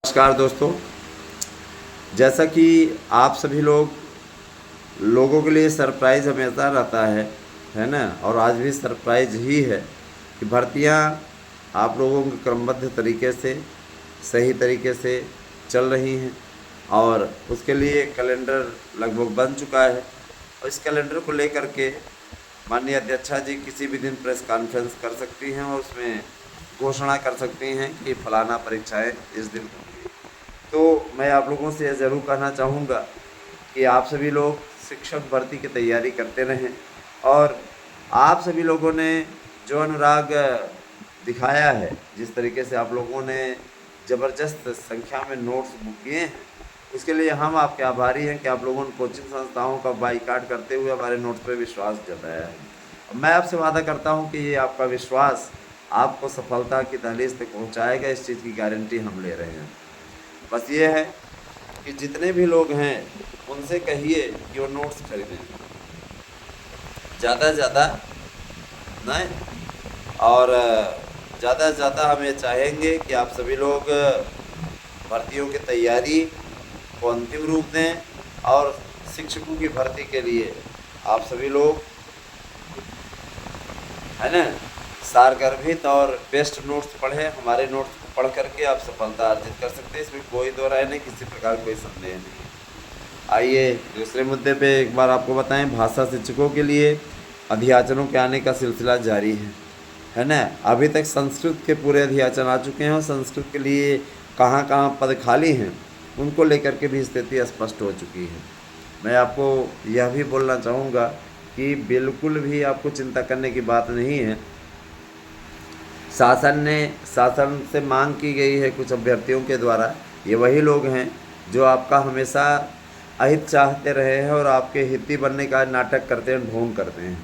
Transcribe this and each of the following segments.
नमस्कार दोस्तों, जैसा कि आप सभी लोगों के लिए सरप्राइज़ हमेशा रहता है ना। और आज भी सरप्राइज़ ही है कि भर्तियां आप लोगों के क्रमबद्ध तरीके से सही तरीके से चल रही हैं और उसके लिए कैलेंडर लगभग बन चुका है। और इस कैलेंडर को लेकर के माननीय अध्यक्षा जी किसी भी दिन प्रेस कॉन्फ्रेंस कर सकती हैं और उसमें घोषणा कर सकती हैं कि फलाना परीक्षाएं इस दिन होंगी। तो मैं आप लोगों से यह ज़रूर कहना चाहूँगा कि आप सभी लोग शिक्षक भर्ती की तैयारी करते रहें और आप सभी लोगों ने जो अनुराग दिखाया है, जिस तरीके से आप लोगों ने ज़बरदस्त संख्या में नोट्स बुक किए हैं, उसके लिए हम आपके आभारी हैं कि आप लोगों ने कोचिंग संस्थाओं का बाईकाट करते हुए हमारे नोट्स पर विश्वास जताया है। मैं आपसे वादा करता हूं कि ये आपका विश्वास आपको सफलता की दहलीज तक पहुंचाएगा। इस चीज़ की गारंटी हम ले रहे हैं। बस ये है कि जितने भी लोग हैं उनसे कहिए कि वो नोट्स खरीदें, ज़्यादा से ज़्यादा नहीं, और ज़्यादा से ज़्यादा हम ये चाहेंगे कि आप सभी लोग भर्तियों की तैयारी को अंतिम रूप दें और शिक्षकों की भर्ती के लिए आप सभी लोग, है ना, सारगर्भित और बेस्ट नोट्स पढ़ें। हमारे नोट्स को पढ़ करके आप सफलता अर्जित कर सकते हैं, इसमें कोई दो राय नहीं, किसी प्रकार कोई संदेह नहीं। आइए दूसरे मुद्दे पे एक बार आपको बताएं, भाषा शिक्षकों के लिए अध्याचनों के आने का सिलसिला जारी है ना। अभी तक संस्कृत के पूरे अध्याचन आ चुके हैं और संस्कृत के लिए कहाँ कहाँ पद खाली हैं उनको लेकर के भी स्थिति स्पष्ट हो चुकी है। मैं आपको यह भी बोलना चाहूँगा कि बिल्कुल भी आपको चिंता करने की बात नहीं है। शासन से मांग की गई है कुछ अभ्यर्थियों के द्वारा, ये वही लोग हैं जो आपका हमेशा अहित चाहते रहे हैं और आपके हिती बनने का नाटक करते हैं, ढोंग करते हैं।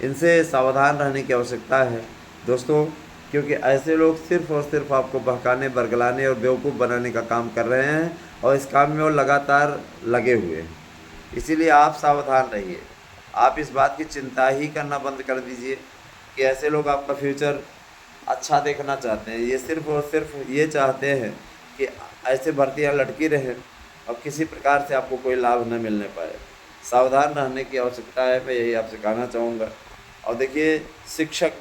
इनसे सावधान रहने की आवश्यकता है दोस्तों, क्योंकि ऐसे लोग सिर्फ़ और सिर्फ आपको बहकाने, बरगलाने और बेवकूफ़ बनाने का काम कर रहे हैं और इस काम में वो लगातार लगे हुए हैं। इसीलिए आप सावधान रहिए। आप इस बात की चिंता ही करना बंद कर दीजिए कि ऐसे लोग आपका फ्यूचर अच्छा देखना चाहते हैं। ये सिर्फ़ और सिर्फ ये चाहते हैं कि ऐसे भर्तियाँ लटकी रहें और किसी प्रकार से आपको कोई लाभ न मिलने पाए। सावधान रहने की आवश्यकता है, मैं यही आपसे कहना चाहूँगा। और देखिए, शिक्षक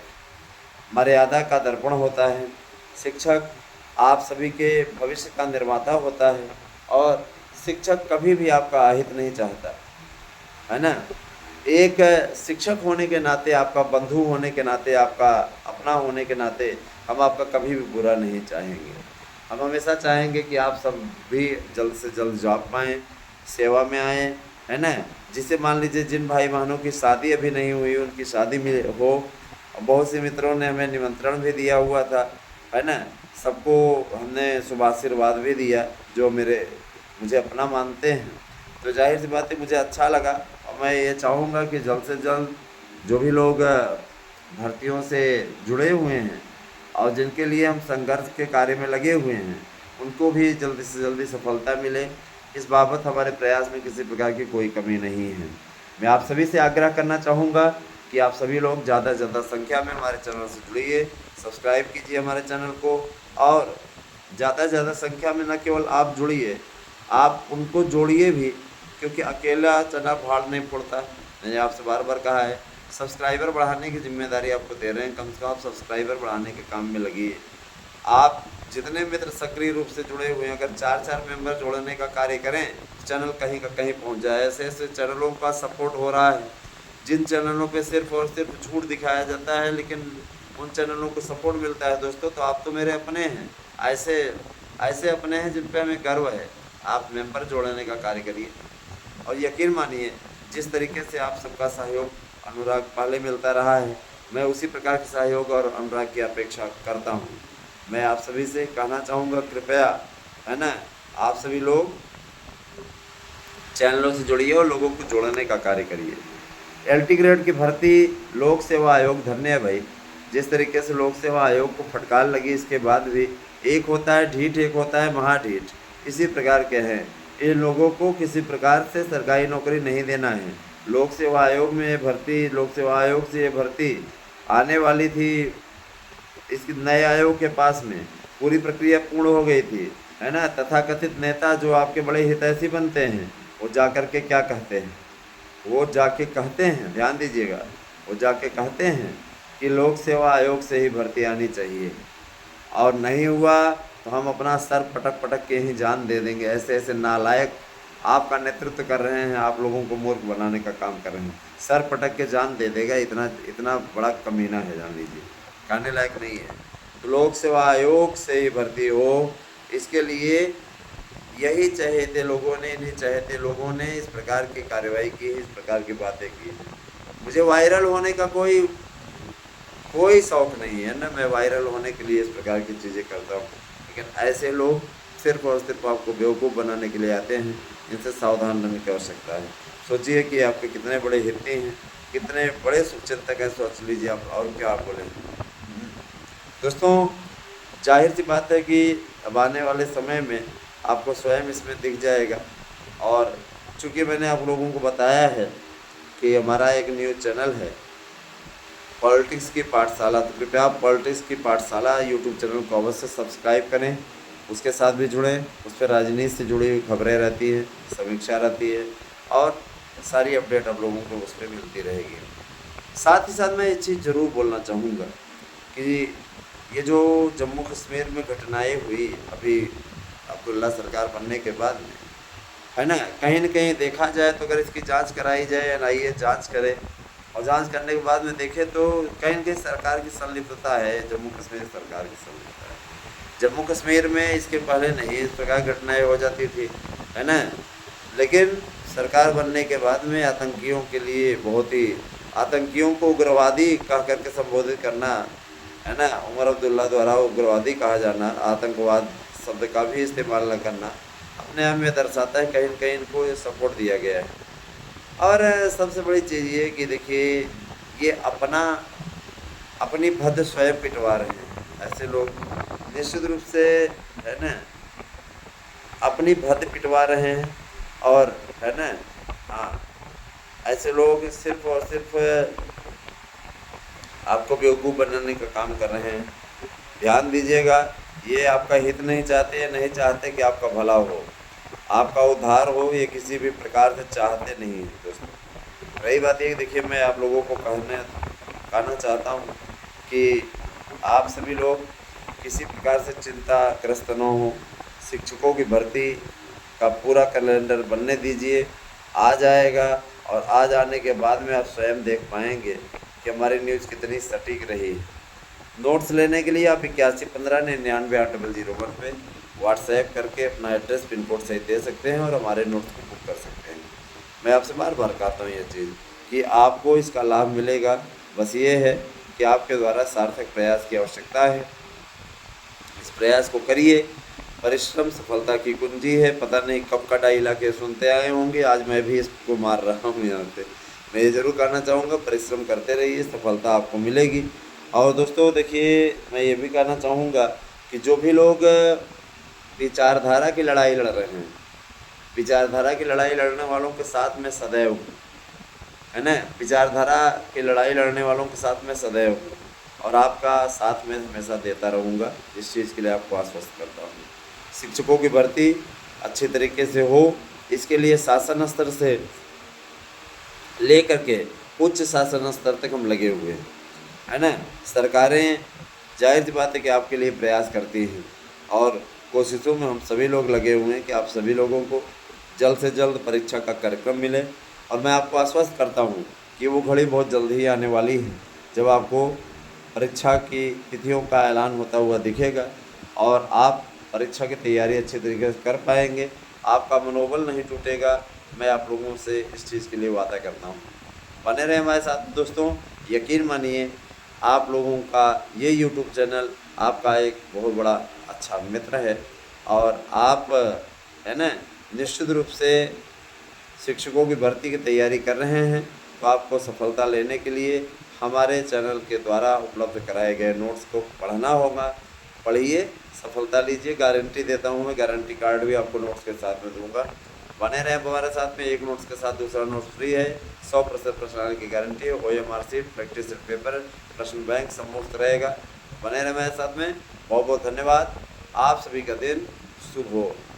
मर्यादा का दर्पण होता है। शिक्षक आप सभी के भविष्य का निर्माता होता है और शिक्षक कभी भी आपका अहित नहीं चाहता, है ना। एक शिक्षक होने के नाते, आपका बंधु होने के नाते, आपका अपना होने के नाते हम आपका कभी भी बुरा नहीं चाहेंगे। हम हमेशा चाहेंगे कि आप सब भी जल्द से जल्द जॉब पाएँ, सेवा में आएँ, है ना। जिसे मान लीजिए जिन भाई बहनों की शादी अभी नहीं हुई उनकी शादी में हो। बहुत से मित्रों ने हमें निमंत्रण भी दिया हुआ था, है ना। सबको हमने शुभाशीर्वाद भी दिया जो मुझे अपना मानते हैं। तो जाहिर सी बात है मुझे अच्छा लगा और मैं ये चाहूँगा कि जल्द से जल्द जो भी लोग भर्तियों से जुड़े हुए हैं और जिनके लिए हम संघर्ष के कार्य में लगे हुए हैं उनको भी जल्दी से जल्दी सफलता मिले, इस बाबत हमारे प्रयास में किसी प्रकार की कोई कमी नहीं है। मैं आप सभी से आग्रह करना चाहूँगा कि आप सभी लोग ज़्यादा से ज़्यादा संख्या में हमारे चैनल से जुड़िए, सब्सक्राइब कीजिए हमारे चैनल को और ज़्यादा से ज़्यादा संख्या में न केवल आप जुड़िए, आप उनको जोड़िए भी, क्योंकि अकेला चना भाड़ नहीं फोड़ता। मैंने आपसे बार बार कहा है, सब्सक्राइबर बढ़ाने की जिम्मेदारी आपको दे रहे हैं, कम से कम आप सब्सक्राइबर बढ़ाने के काम में लगिए। आप जितने मित्र सक्रिय रूप से जुड़े हुए हैं, अगर 4 मेंबर जोड़ने का कार्य करें, चैनल कहीं का कहीं पहुंच जाए। ऐसे ऐसे चैनलों का सपोर्ट हो रहा है जिन चैनलों पे सिर्फ और सिर्फ झूठ दिखाया जाता है, लेकिन उन चैनलों को सपोर्ट मिलता है। दोस्तों, तो आप तो मेरे अपने हैं, ऐसे ऐसे अपने हैं जिन पे हमें गर्व है। आप मेंबर जोड़ने का कार्य करिए और यकीन मानिए, जिस तरीके से आप सबका सहयोग अनुराग पहले मिलता रहा है, मैं उसी प्रकार के सहयोग और अनुराग की अपेक्षा करता हूँ। मैं आप सभी से कहना चाहूँगा, कृपया, है ना, आप सभी लोग चैनलों से जुड़िए और लोगों को जोड़ने का कार्य करिए। LT ग्रेड की भर्ती लोक सेवा आयोग धन्य है भाई। जिस तरीके से लोक सेवा आयोग को फटकार लगी, इसके बाद भी एक होता है ढीठ, एक होता है महाढीठ, इसी प्रकार के हैं। इन लोगों को किसी प्रकार से सरकारी नौकरी नहीं देना है। लोक सेवा आयोग में ये भर्ती, लोक सेवा आयोग से ये भर्ती आने वाली थी, इसके नए आयोग के पास में पूरी प्रक्रिया पूर्ण हो गई थी, है ना, तथाकथित नेता जो आपके बड़े हितैषी बनते हैं, वो जा कर के क्या कहते हैं, वो जाके कहते हैं, ध्यान दीजिएगा, वो जाके कहते हैं कि लोक सेवा आयोग से ही भर्ती आनी चाहिए, और नहीं हुआ तो हम अपना सर पटक पटक के ही जान दे देंगे। ऐसे ऐसे नालायक आपका नेतृत्व कर रहे हैं, आप लोगों को मूर्ख बनाने का काम कर रहे हैं। सर पटक के जान दे देगा, इतना इतना बड़ा कमीना है, जान लीजिए, कहने लायक नहीं है। तो लोक सेवा आयोग से ही भर्ती हो, इसके लिए यही चहेते लोगों ने, इन्हीं चहेते लोगों ने इस प्रकार की कार्रवाई की, इस प्रकार की बातें की। मुझे वायरल होने का कोई कोई शौक़ नहीं है ना, मैं वायरल होने के लिए इस प्रकार की चीज़ें करता हूँ, लेकिन ऐसे लोग सिर्फ और सिर्फ आपको बेवकूफ़ बनाने के लिए आते हैं। इनसे सावधान रहने की आवश्यकता है। सोचिए कि आपके कितने बड़े हित हैं, कितने बड़े शुभचिंतक हैं, सोच लीजिए आप, और क्या आप बोलें। दोस्तों, जाहिर सी बात है कि अब आने वाले समय में आपको स्वयं इसमें दिख जाएगा, और चूँकि मैंने आप लोगों को बताया है कि हमारा एक न्यूज़ चैनल है पॉलिटिक्स की पाठशाला, तो कृपया आप पॉलिटिक्स की पाठशाला यूट्यूब चैनल को अवश्य सब्सक्राइब करें, उसके साथ भी जुड़ें। उस पर राजनीति से जुड़ी हुई खबरें रहती हैं, समीक्षा रहती है, और सारी अपडेट आप लोगों को उस पर मिलती रहेगी। साथ ही साथ मैं एक चीज़ ज़रूर बोलना चाहूँगा कि ये जो जम्मू कश्मीर में घटनाएं हुई अभी अब्दुल्ला सरकार बनने के बाद में, है ना, कहीं न कहीं देखा जाए तो अगर इसकी जांच कराई जाए, एनआईए जांच करे, और जांच करने के बाद में देखें तो कहीं न कहीं सरकार की संलिप्तता है, जम्मू कश्मीर सरकार की संलिप्तता है। जम्मू कश्मीर में इसके पहले नहीं इस प्रकार घटनाएं हो जाती थी, है ना, लेकिन सरकार बनने के बाद में आतंकियों के लिए बहुत ही, आतंकियों को उग्रवादी कह करके संबोधित करना, है ना, उमर अब्दुल्ला द्वारा उग्रवादी कहा जाना, आतंकवाद शब्द का भी इस्तेमाल न करना, अपने आप में दर्शाता है कहीं न कहीं इनको सपोर्ट दिया गया है। और सबसे बड़ी चीज़ ये कि देखिए, ये अपनी भद्द स्वयं पिटवा रहे हैं। ऐसे लोग निश्चित रूप से, है ना, अपनी भद्द पिटवा रहे हैं, और है ना, हाँ, ऐसे लोग सिर्फ और सिर्फ आपको बेवकूफ़ बनाने का काम कर रहे हैं। ध्यान दीजिएगा, ये आपका हित नहीं चाहते, या नहीं चाहते कि आपका भला हो, आपका उद्धार हो, ये किसी भी प्रकार से चाहते नहीं हैं। दोस्तों, रही बात ये, देखिए, मैं आप लोगों को कहना चाहता हूँ कि आप सभी लोग किसी प्रकार से चिंताग्रस्त न हो। शिक्षकों की भर्ती का पूरा कैलेंडर बनने दीजिए, आ जाएगा, और आ जाने के बाद में आप स्वयं देख पाएंगे कि हमारी न्यूज़ कितनी सटीक रही है। नोट्स लेने के लिए आप 8115998001 पे व्हाट्सएप करके अपना एड्रेस पिन कोड सही दे सकते हैं, और हमारे नोट्स को बुक कर सकते हैं। मैं आपसे बार बार कहता हूँ ये चीज़ कि आपको इसका लाभ मिलेगा, बस ये है कि आपके द्वारा सार्थक प्रयास की आवश्यकता है। इस प्रयास को करिए, परिश्रम सफलता की कुंजी है। पता नहीं कब का डायलॉग के सुनते आए होंगे, आज मैं भी इसको मार रहा हूँ यहाँ पे। मैं ये ज़रूर कहना चाहूँगा, परिश्रम करते रहिए, सफलता आपको मिलेगी। और दोस्तों देखिए, मैं ये भी कहना चाहूँगा कि जो भी लोग विचारधारा की लड़ाई लड़ रहे हैं, विचारधारा की लड़ाई लड़ने वालों के साथ में सदैव हूँ, है ना, विचारधारा की लड़ाई लड़ने वालों के साथ में सदैव हूँ, और आपका साथ में हमेशा देता रहूँगा। इस चीज़ के लिए आपको आश्वस्त करता हूँ। शिक्षकों की भर्ती अच्छे तरीके से हो, इसके लिए शासन स्तर से ले करके उच्च शासन स्तर तक हम लगे हुए हैं, है ना। सरकारें जाहिर सी बात है कि आपके लिए प्रयास करती हैं, और कोशिशों में हम सभी लोग लगे हुए हैं कि आप सभी लोगों को जल्द से जल्द परीक्षा का कार्यक्रम मिले। और मैं आपको आश्वस्त करता हूँ कि वो घड़ी बहुत जल्द ही आने वाली है, जब आपको परीक्षा की तिथियों का ऐलान होता हुआ दिखेगा, और आप परीक्षा की तैयारी अच्छे तरीके से कर पाएंगे, आपका मनोबल नहीं टूटेगा। मैं आप लोगों से इस चीज़ के लिए वादा करता हूँ। बने रहे हमारे साथ दोस्तों। यकीन मानिए, आप लोगों का ये यूट्यूब चैनल आपका एक बहुत बड़ा अच्छा मित्र है, और आप, है ना, निश्चित रूप से शिक्षकों की भर्ती की तैयारी कर रहे हैं, तो आपको सफलता लेने के लिए हमारे चैनल के द्वारा उपलब्ध कराए गए नोट्स को पढ़ना होगा। पढ़िए, सफलता लीजिए, गारंटी देता हूँ मैं। गारंटी कार्ड भी आपको नोट्स के साथ में दूंगा। बने रहें हमारे साथ में। एक नोट्स के साथ दूसरा नोट्स फ्री है। 100% प्रश्न आने की गारंटी है। OMR sheet, practice set paper, प्रश्न बैंक सब मुफ्त रहेगा। बने रहें हमारे साथ में। बहुत बहुत धन्यवाद। आप सभी का दिन शुभ हो।